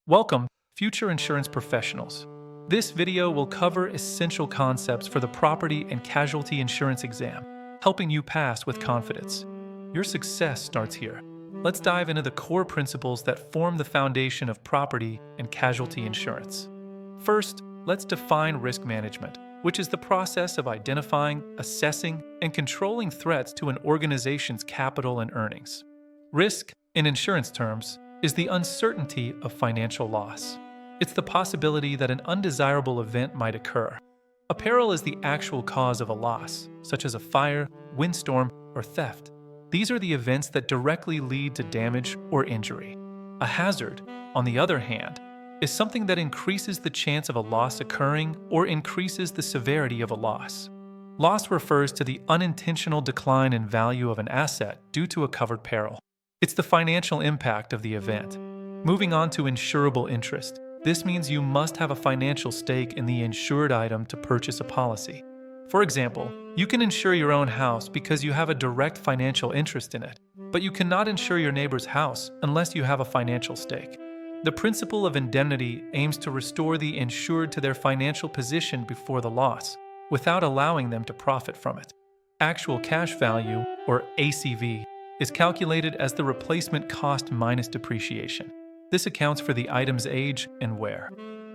Welcome, future insurance professionals. This video will cover essential concepts for the property and casualty insurance exam, helping you pass with confidence. Your success starts here. Let's dive into the core principles that form the foundation of property and casualty insurance. First, let's define risk management, which is the process of identifying, assessing, and controlling threats to an organization's capital and earnings. Risk, in insurance terms, is the uncertainty of financial loss. It's the possibility that an undesirable event might occur. A peril is the actual cause of a loss, such as a fire, windstorm, or theft. These are the events that directly lead to damage or injury. A hazard, on the other hand, is something that increases the chance of a loss occurring or increases the severity of a loss. Loss refers to the unintentional decline in value of an asset due to a covered peril. It's the financial impact of the event. Moving on to insurable interest. This means you must have a financial stake in the insured item to purchase a policy. For example, you can insure your own house because you have a direct financial interest in it, but you cannot insure your neighbor's house unless you have a financial stake. The principle of indemnity aims to restore the insured to their financial position before the loss, without allowing them to profit from it. Actual cash value, or ACV, is calculated as the replacement cost minus depreciation. This accounts for the item's age and wear.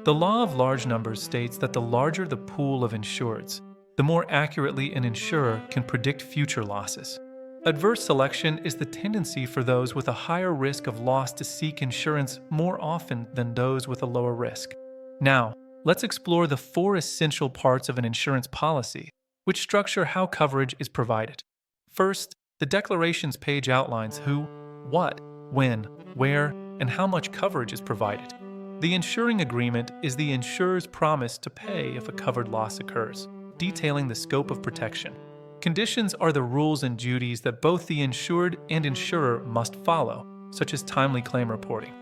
The law of large numbers states that the larger the pool of insureds, the more accurately an insurer can predict future losses. Adverse selection is the tendency for those with a higher risk of loss to seek insurance more often than those with a lower risk. Now, let's explore the 4 essential parts of an insurance policy, which structure how coverage is provided. First, the declarations page outlines who, what, when, where, and how much coverage is provided. The insuring agreement is the insurer's promise to pay if a covered loss occurs, detailing the scope of protection. Conditions are the rules and duties that both the insured and insurer must follow, such as timely claim reporting.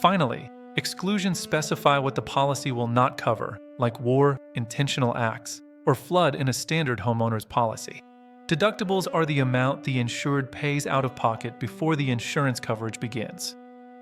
Finally, exclusions specify what the policy will not cover, like war, intentional acts, or flood in a standard homeowner's policy. Deductibles are the amount the insured pays out of pocket before the insurance coverage begins.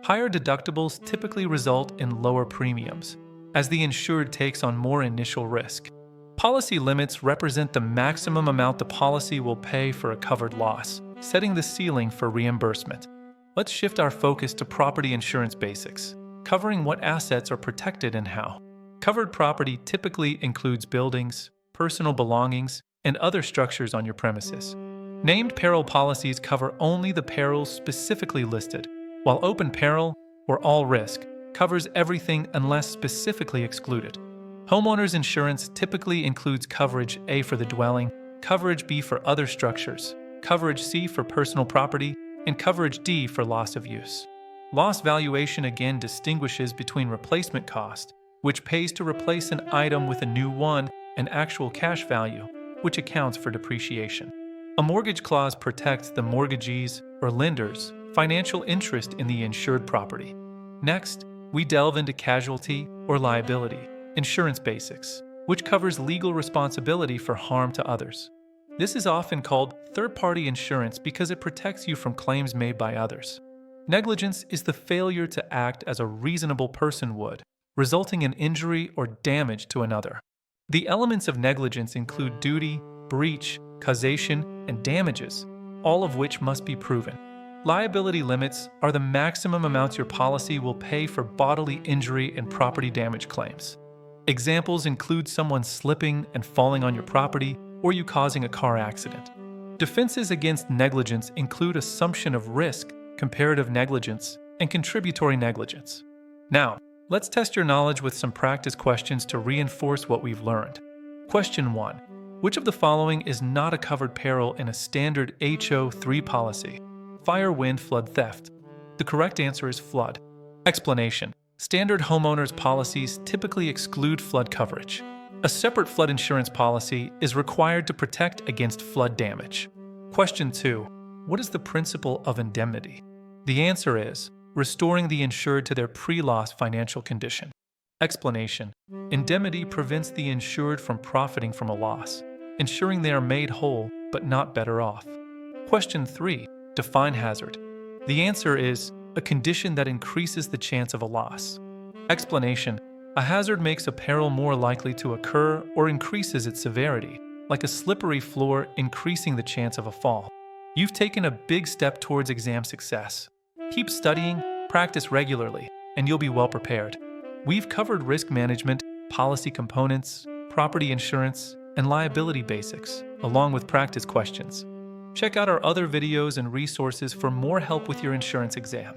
Higher deductibles typically result in lower premiums, as the insured takes on more initial risk. Policy limits represent the maximum amount the policy will pay for a covered loss, setting the ceiling for reimbursement. Let's shift our focus to property insurance basics, covering what assets are protected and how. Covered property typically includes buildings, personal belongings, and other structures on your premises. Named peril policies cover only the perils specifically listed, while open peril, or all risk, covers everything unless specifically excluded. Homeowners insurance typically includes coverage A for the dwelling, coverage B for other structures, coverage C for personal property, and coverage D for loss of use. Loss valuation again distinguishes between replacement cost, which pays to replace an item with a new one, and actual cash value, which accounts for depreciation. A mortgage clause protects the mortgagee's or lender's financial interest in the insured property. Next, we delve into casualty or liability insurance basics, which covers legal responsibility for harm to others. This is often called third-party insurance because it protects you from claims made by others. Negligence is the failure to act as a reasonable person would, resulting in injury or damage to another. The elements of negligence include duty, breach, causation, and damages, all of which must be proven. Liability limits are the maximum amounts your policy will pay for bodily injury and property damage claims. Examples include someone slipping and falling on your property or you causing a car accident. Defenses against negligence include assumption of risk, comparative negligence, and contributory negligence. Now, let's test your knowledge with some practice questions to reinforce what we've learned. Question 1. Which of the following is not a covered peril in a standard HO3 policy? Fire, wind, flood, theft. The correct answer is flood. Explanation. Standard homeowners policies typically exclude flood coverage. A separate flood insurance policy is required to protect against flood damage. Question 2. What is the principle of indemnity? The answer is restoring the insured to their pre-loss financial condition. Explanation. Indemnity prevents the insured from profiting from a loss, ensuring they are made whole but not better off. Question 3. Define hazard. The answer is a condition that increases the chance of a loss. Explanation: a hazard makes a peril more likely to occur or increases its severity, like a slippery floor increasing the chance of a fall. You've taken a big step towards exam success. Keep studying, practice regularly, and you'll be well prepared. We've covered risk management, policy components, property insurance, and liability basics, along with practice questions. Check out our other videos and resources for more help with your insurance exam.